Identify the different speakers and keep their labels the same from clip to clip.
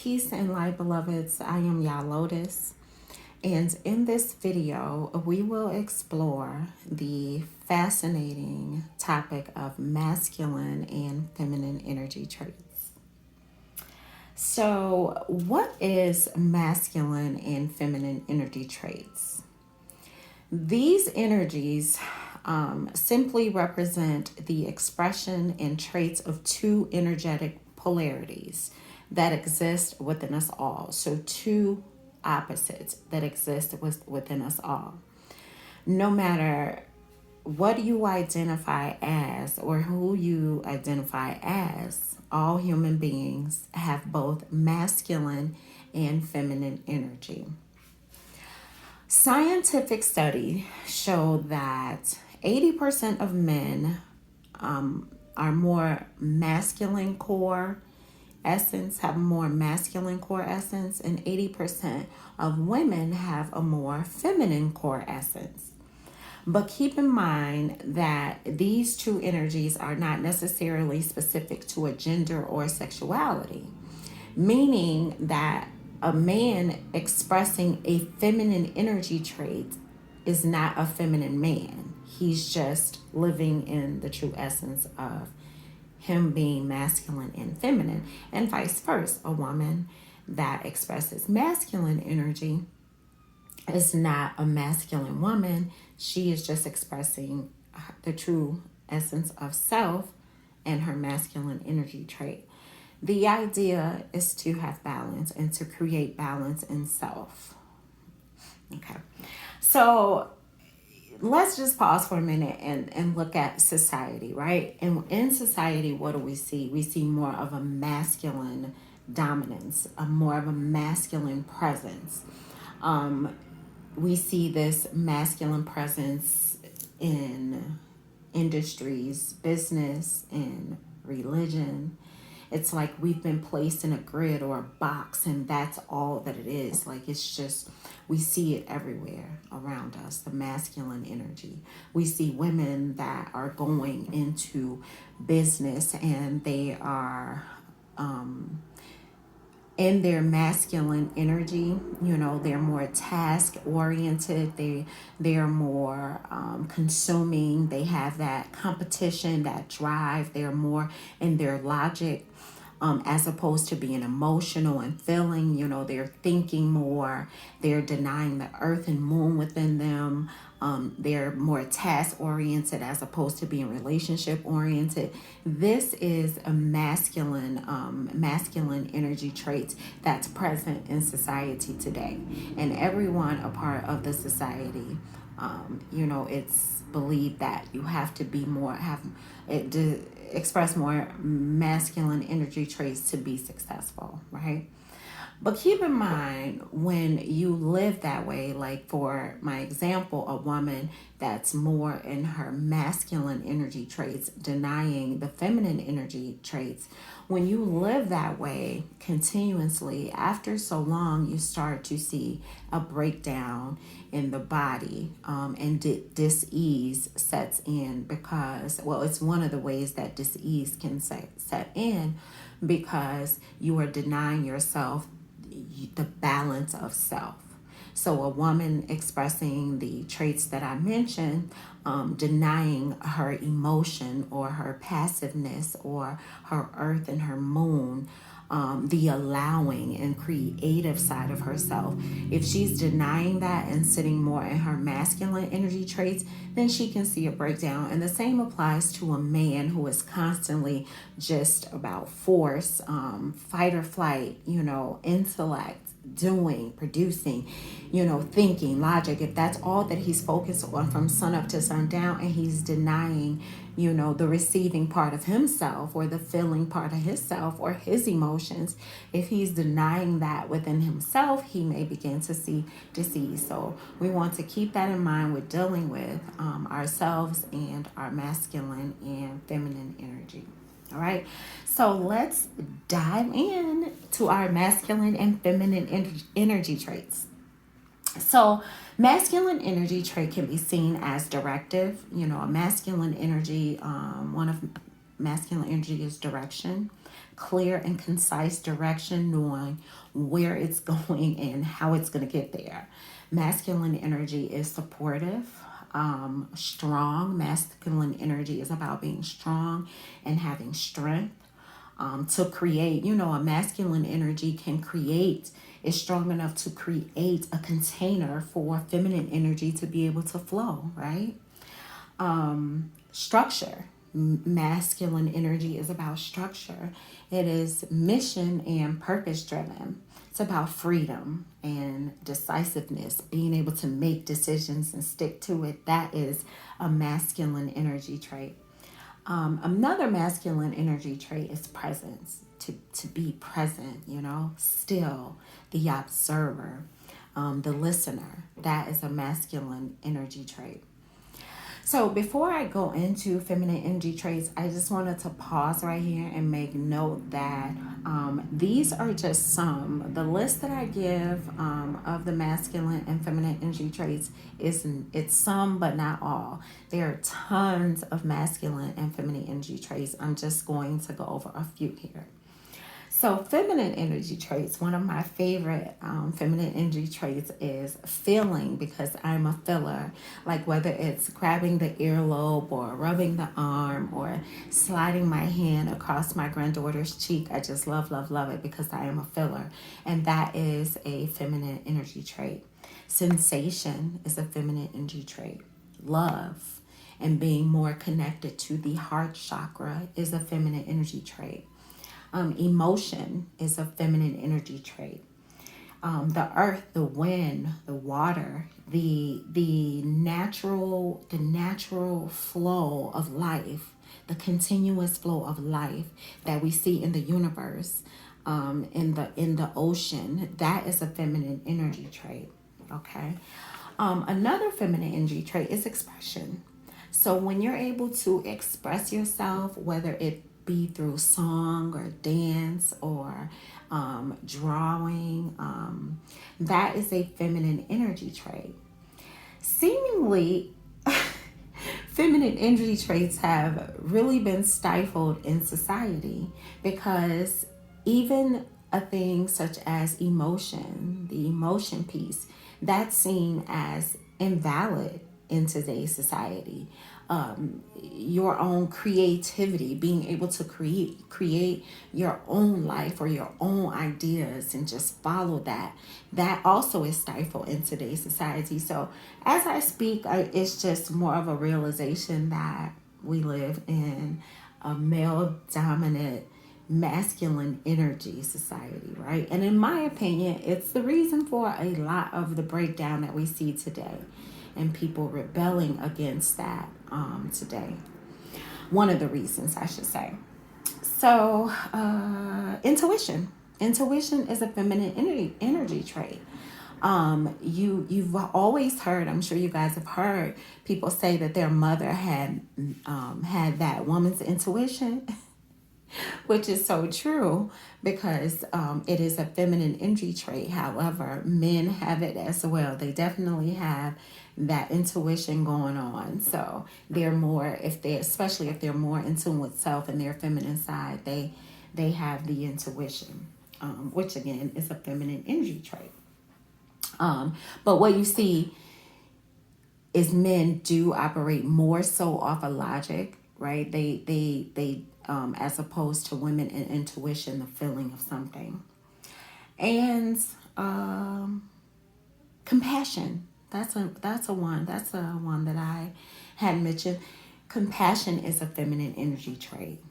Speaker 1: Peace and light, beloveds. I am Ya Lotus. And in this video, we will explore the fascinating topic of masculine and feminine energy traits. So, what is masculine and feminine energy traits? These energies simply represent the expression and traits of two energetic polarities that exist within us all. So, two opposites that exist within us all. No matter what you identify as or who you identify as, all human beings have both masculine and feminine energy. Scientific studies show that 80% of men are more masculine core essence, have more masculine core essence, and 80% of women have a more feminine core essence. But keep in mind that these two energies are not necessarily specific to a gender or sexuality, meaning that a man expressing a feminine energy trait is not a feminine man. He's just living in the true essence of him being masculine and feminine, and vice versa. A woman that expresses masculine energy is not a masculine woman. She is just expressing the true essence of self and her masculine energy trait. The idea is to have balance and to create balance in self. Okay. So let's just pause for a minute and look at society, right? And in society, what do we see? We see more of a masculine dominance, more of a masculine presence. We see this masculine presence in industries, business, and religion. It's like we've been placed in a grid or a box, and that's all that it is. Like, it's just, we see it everywhere around us, the masculine energy. We see women that are going into business and they are in their masculine energy. You know, they're more task oriented, they're more consuming, they have that competition, that drive, they're more in their logic, as opposed to being emotional and feeling. You know, they're thinking more, they're denying the earth and moon within them. They're more task oriented as opposed to being relationship oriented. This is a masculine energy traits that's present in society today, and everyone a part of the society. You know, it's believed that you have to be more, have it express more masculine energy traits to be successful, right? But keep in mind, when you live that way, like for my example, a woman that's more in her masculine energy traits, denying the feminine energy traits, when you live that way continuously, after so long, you start to see a breakdown in the body, and dis-ease sets in because, well, it's one of the ways that dis-ease can set in because you are denying yourself the balance of self. So a woman expressing the traits that I mentioned, denying her emotion or her passiveness or her earth and her moon, the allowing and creative side of herself. If she's denying that and sitting more in her masculine energy traits, then she can see a breakdown. And the same applies to a man who is constantly just about force, fight or flight, you know, intellect, doing, producing, you know, thinking, logic. If that's all that he's focused on from sun up to sundown, and he's denying, you know, the receiving part of himself or the feeling part of himself or his emotions, if he's denying that within himself, he may begin to see disease. So we want to keep that in mind with dealing with ourselves and our masculine and feminine energy. All right, so let's dive in to our masculine and feminine energy traits. So masculine energy trait can be seen as directive. You know, a masculine energy, one of masculine energy is direction, clear and concise direction, knowing where it's going and how it's going to get there. Masculine energy is supportive, strong. Masculine energy is about being strong and having strength. To create, a masculine energy can create, is strong enough to create a container for feminine energy to be able to flow, right? Structure. Masculine energy is about structure. It is mission and purpose driven. It's about freedom and decisiveness, being able to make decisions and stick to it. That is a masculine energy trait. Another masculine energy trait is presence, to be present, still, the observer, the listener. That is a masculine energy trait. So before I go into feminine energy traits, I just wanted to pause right here and make note that these are just some. The list that I give of the masculine and feminine energy traits it's some but not all. There are tons of masculine and feminine energy traits. I'm just going to go over a few here. So feminine energy traits, one of my favorite feminine energy traits is feeling, because I'm a filler. Like whether it's grabbing the earlobe or rubbing the arm or sliding my hand across my granddaughter's cheek, I just love, love, love it because I am a filler. And that is a feminine energy trait. Sensation is a feminine energy trait. Love and being more connected to the heart chakra is a feminine energy trait. Emotion is a feminine energy trait. The earth, the wind, the water, the natural flow of life, the continuous flow of life that we see in the universe, in the ocean, that is a feminine energy trait. Okay. Another feminine energy trait is expression. So when you're able to express yourself, whether it be through song or dance or drawing, that is a feminine energy trait. Seemingly, feminine energy traits have really been stifled in society, because even a thing such as emotion, the emotion piece, that's seen as invalid in today's society. Your own creativity, being able to create your own life or your own ideas and just follow that also is stifled in today's society. So as I speak, it's just more of a realization that we live in a male dominant masculine energy society, right? And in my opinion, it's the reason for a lot of the breakdown that we see today and people rebelling against that today. One of the reasons, I should say. So, intuition. Intuition is a feminine energy trait. You've always heard, I'm sure you guys have heard people say that their mother had that woman's intuition. Which is so true, because it is a feminine energy trait. However, men have it as well. They definitely have that intuition going on. So they're more, especially if they're more in tune with self and their feminine side, they have the intuition, which again is a feminine energy trait. But what you see is men do operate more so off of logic, right? They as opposed to women in intuition, the feeling of something. And compassion. That's a one that I had mentioned. Compassion is a feminine energy trait.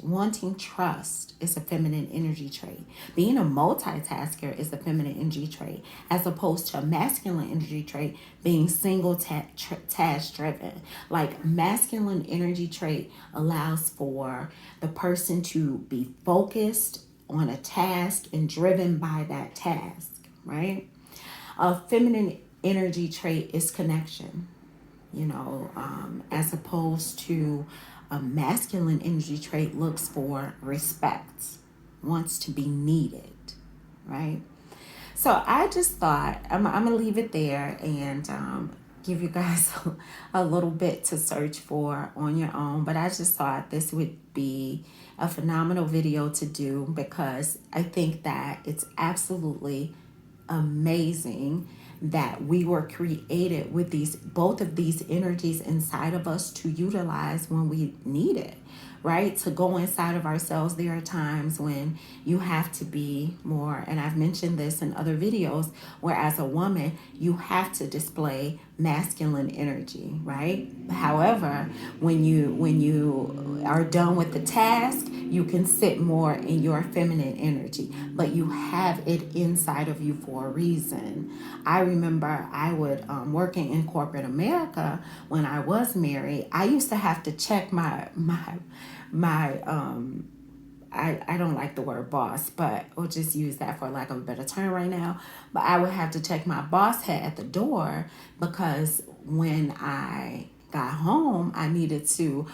Speaker 1: Wanting trust is a feminine energy trait. Being a multitasker is a feminine energy trait, as opposed to a masculine energy trait being single task driven. Like masculine energy trait allows for the person to be focused on a task and driven by that task, right? A feminine energy trait is connection, as opposed to a masculine energy trait looks for respect, wants to be needed, right? So I just thought I'm going to leave it there, and give you guys a little bit to search for on your own. But I just thought this would be a phenomenal video to do because I think that it's absolutely amazing that we were created with these both of these energies inside of us to utilize when we need it, right? To go inside of ourselves. There are times when you have to be more, and I've mentioned this in other videos, where as a woman you have to display masculine energy, right? However, when you are done with the task, you can sit more in your feminine energy, but you have it inside of you for a reason. I remember I would working in corporate America when I was married. I used to have to check my I don't like the word boss, but we'll just use that for lack of a better term right now. But I would have to check my boss head at the door because when I got home, I needed to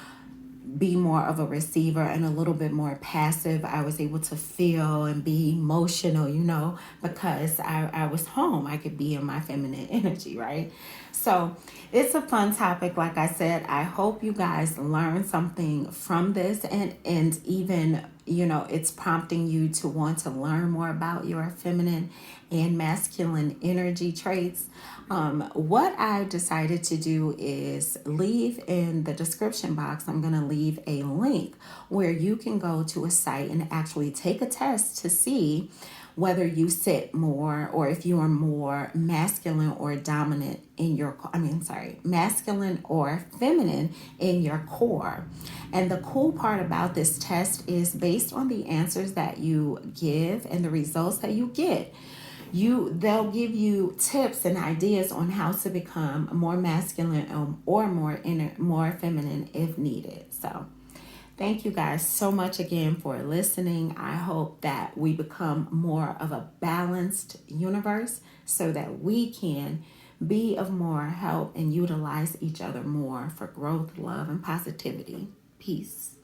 Speaker 1: be more of a receiver and a little bit more passive. I was able to feel and be emotional, because I was home. I could be in my feminine energy, right? So it's a fun topic. Like I said, I hope you guys learn something from this, and even, it's prompting you to want to learn more about your feminine and masculine energy traits. What I decided to do is leave in the description box, I'm going to leave a link where you can go to a site and actually take a test to see whether you sit more, or if you are more masculine or dominant in your, masculine or feminine in your core. And the cool part about this test is based on the answers that you give and the results that you get, they'll give you tips and ideas on how to become more masculine, or more feminine if needed. So thank you guys so much again for listening. I hope that we become more of a balanced universe so that we can be of more help and utilize each other more for growth, love, and positivity. Peace.